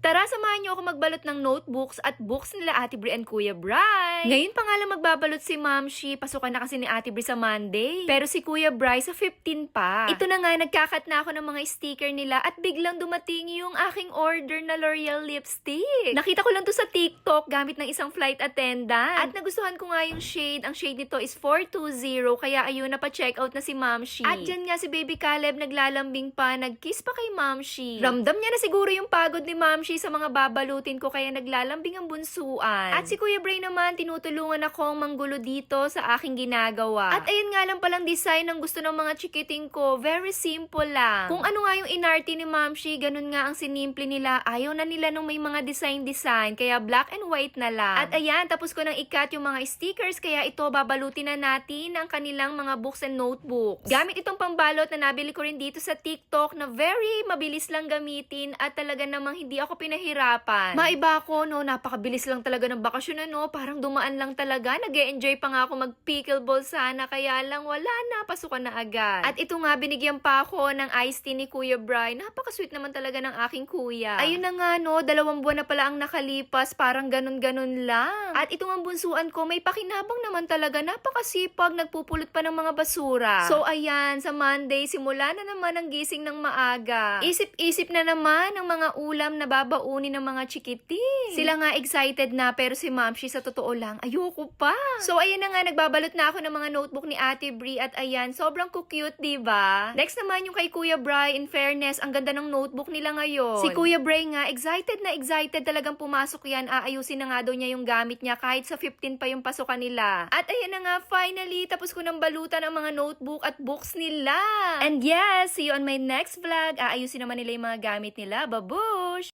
Tara, samahan niyo ako magbalot ng notebooks at books nila Ate Bri and Kuya Bri. Ngayon pa nga lang magbabalot si Ma'am Shi. Pasukan na kasi ni Ate Bri sa Monday. Pero si Kuya Bri sa 15 pa. Ito na nga, nagkakat na ako ng mga sticker nila at biglang dumating yung aking order na L'Oreal lipstick. Nakita ko lang to sa TikTok gamit ng isang flight attendant. At nagustuhan ko nga yung shade. Ang shade nito is 420. Kaya ayun, napa-check out na si Ma'am Shi. At dyan nga si Baby Caleb naglalambing pa. Nag-kiss pa kay Ma'am Shi. Ramdam niya na siguro yung pagod ni Ma'am Shi sa mga babalutin ko kaya naglalambing ang bunsuan. At si Kuya Bray naman, tinutulungan akong manggulo dito sa aking ginagawa. At ayun nga lang palang design ng gusto ng mga chikiting ko. Very simple lang. Kung ano nga yung inarte ni Ma'am Shi, ganun nga ang sinimple nila. Ayaw na nila nung may mga design. Kaya black and white na lang. At ayan, tapos ko nang ikat yung mga stickers. Kaya ito, babalutin na natin ang kanilang mga books and notebooks. Gamit itong pambalot na nabili ko rin dito sa TikTok na very mabilis lang gamitin at talaga namang hindi ako pinahirapan. Maiba ako, no? Napakabilis lang talaga ng bakasyon, no? Parang dumaan lang talaga. Nag-e-enjoy pa nga ako mag-pickleball sana. Kaya lang wala na. Pasukan na agad. At ito nga, binigyan pa ako ng iced tea ni Kuya Bry. Napaka-sweet naman talaga ng aking kuya. Ayun na nga, no? 2 buwan na pala ang nakalipas. Parang ganun-ganun lang. At itong ang bunsuan ko, may pakinabang naman talaga. Napakasipag. Nagpupulot pa ng mga basura. So, ayan. Sa Monday, simula na naman ang gising ng maaga. Isip-isip na naman ang mga ulam na babaunin ng mga chikiting. Sila nga excited na, pero si Ma'am Shi sa totoo lang, ayoko pa. So, ayan na nga, nagbabalot na ako ng mga notebook ni Ate Bri at ayan, sobrang cute, diba? Next naman yung kay Kuya Bry. In fairness, ang ganda ng notebook nila ngayon. Si Kuya Bry nga, excited na excited talagang pumasok yan. Aayusin na nga daw niya yung gamit niya kahit sa 15 pa yung pasukan nila. At ayan na nga, finally, tapos ko ng balutan ang mga notebook at books nila. And yes, see you on my next vlog. Aayusin naman nila yung mga gamit nila. Babush!